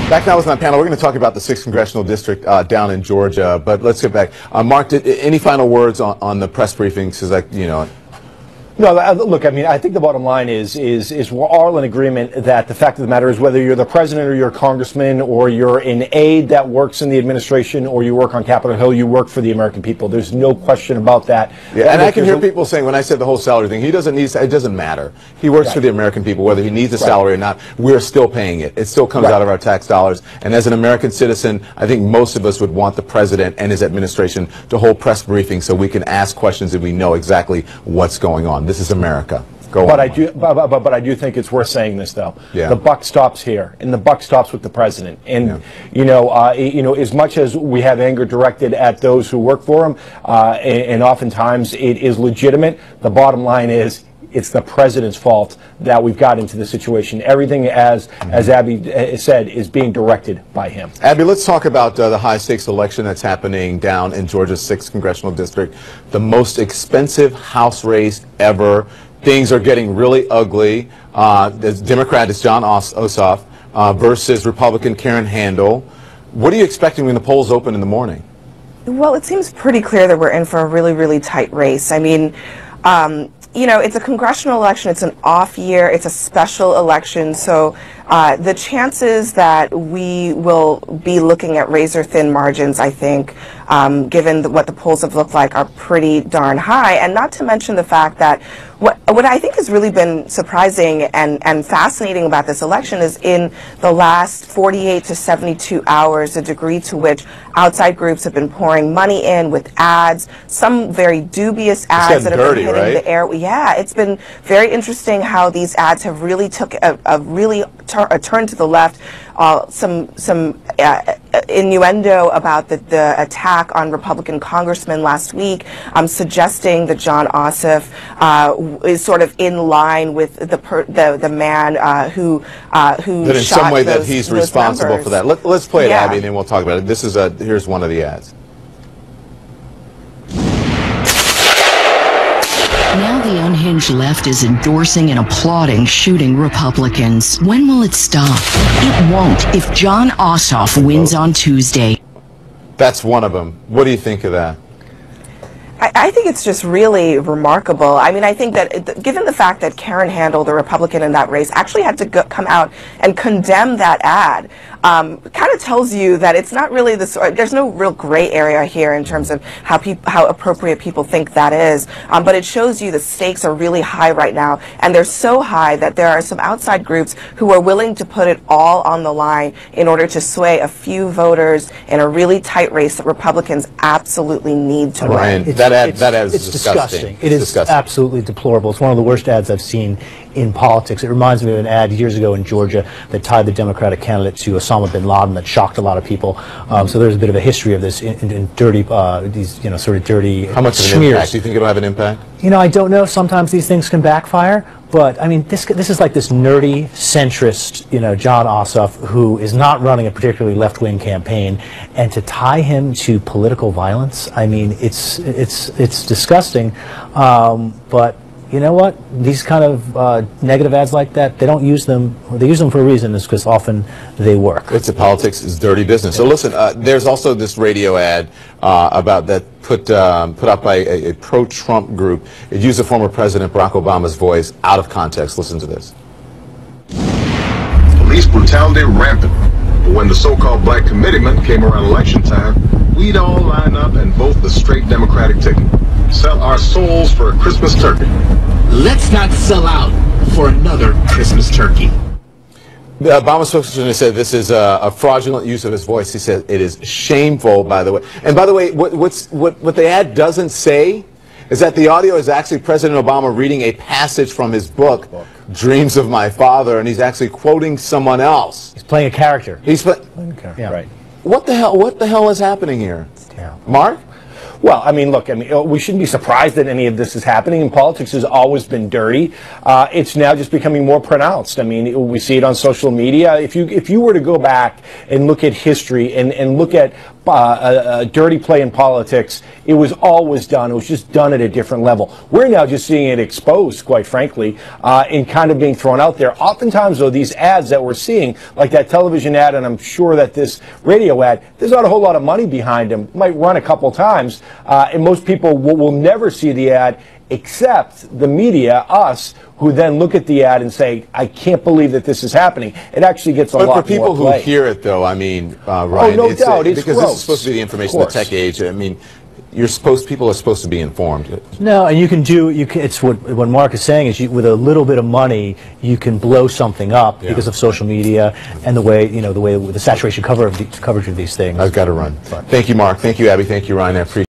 Back now with my panel, we're going to talk about the 6th Congressional District down in Georgia, but let's get back. Mark, any final words on the press briefings? Because, No, look, I mean, I think the bottom line is we're all in agreement that the fact of the matter is whether you're the president or you're a congressman or you're an aide that works in the administration or you work on Capitol Hill, you work for the American people. There's no question about that. Yeah, and I can hear people saying, when I said the whole salary thing, he doesn't need, it doesn't matter. He works for the American people, whether he needs a salary or not. We're still paying it. It still comes out of our tax dollars. And as an American citizen, I think most of us would want the president and his administration to hold press briefings so we can ask questions and we know exactly what's going on. This is America. But I do think it's worth saying this, though. Yeah. The buck stops here, and the buck stops with the president. And you know, as much as we have anger directed at those who work for him, and oftentimes it is legitimate, the bottom line is it's the president's fault that we've got into this situation. Everything, as Abby said, is being directed by him. Abby, let's talk about the high-stakes election that's happening down in Georgia's 6th Congressional District, the most expensive House race ever. Things are getting really ugly. The Democrat is Jon Ossoff versus Republican Karen Handel. What are you expecting when the polls open in the morning? Well, it seems pretty clear that we're in for a really, really tight race. I mean, you know, it's a congressional election. It's an off year. It's a special election. So the chances that we will be looking at razor-thin margins, I think, given what the polls have looked like, are pretty darn high. And not to mention the fact that what I think has really been surprising and fascinating about this election is in the last 48 to 72 hours, the degree to which outside groups have been pouring money in with ads, some very dubious ads that have been hitting the air. Yeah, it's been very interesting how these ads have really took a turn to the left. Some innuendo about the attack on Republican congressmen last week, suggesting that Jon Ossoff is sort of in line with the man who that in shot some way those, that he's responsible members. for that. Let's play it, Abby, and then we'll talk about it. This is here's one of the ads. Now the unhinged left is endorsing and applauding shooting Republicans. When will it stop? It won't if Jon Ossoff wins on Tuesday. That's one of them. What do you think of that? I think it's just really remarkable. I mean, I think that given the fact that Karen Handel, the Republican in that race, actually had to come out and condemn that ad, kind of tells you that it's not really there's no real gray area here in terms of how appropriate people think that is. But it shows you the stakes are really high right now, and they're so high that there are some outside groups who are willing to put it all on the line in order to sway a few voters in a really tight race that Republicans absolutely need to win. That ad is disgusting. It is absolutely deplorable. It's one of the worst ads I've seen in politics. It reminds me of an ad years ago in Georgia that tied the Democratic candidate to Osama bin Laden that shocked a lot of people. So there's a bit of a history of this in dirty, these sort of dirty How much of an impact? Do you think it'll have an impact? You know, I don't know. Sometimes these things can backfire. But I mean, this is like this nerdy centrist, Jon Ossoff, who is not running a particularly left-wing campaign, and to tie him to political violence, I mean, it's disgusting. But you know what? These kind of negative ads like that, they don't use them. They use them for a reason. It's because often they work. It's politics is dirty business. So listen, there's also this radio ad about that put up by a pro-Trump group. It used the former President Barack Obama's voice out of context. Listen to this. Police brutality rampant. But when the so-called black committeemen came around election time, we'd all line up and vote the straight Democratic ticket. Sell our souls for a Christmas turkey. Let's not sell out for another Christmas turkey. The Obama spokesperson said this is a fraudulent use of his voice. He said it is shameful, by the way. And by the way, what the ad doesn't say is that the audio is actually President Obama reading a passage from his book, Dreams of My Father, and he's actually quoting someone else. He's playing a character. He's playing a character. Yeah. Right. What the hell is happening here? It's terrible. Mark? Well, I mean, look, we shouldn't be surprised that any of this is happening, and politics has always been dirty. It's now just becoming more pronounced. I mean, we see it on social media. If you were to go back and look at history and look at dirty play in politics. It was always done. It was just done at a different level. We're now just seeing it exposed, quite frankly, and kind of being thrown out there. Oftentimes, though, these ads that we're seeing, like that television ad, and I'm sure that this radio ad, there's not a whole lot of money behind them. Might run a couple times, and most people will never see the ad, except the media, us, who then look at the ad and say, I can't believe that this is happening. It actually gets a lot more play. But for people who hear it, though, I mean, Ryan, no doubt, it's because gross. this is supposed to be the information of the tech age. I mean, people are supposed to be informed. No, and it's what Mark is saying is with a little bit of money, you can blow something up because of social media and the way the saturation coverage of these things. I've got to run. Thank you, Mark. Thank you, Abby. Thank you, Ryan. I appreciate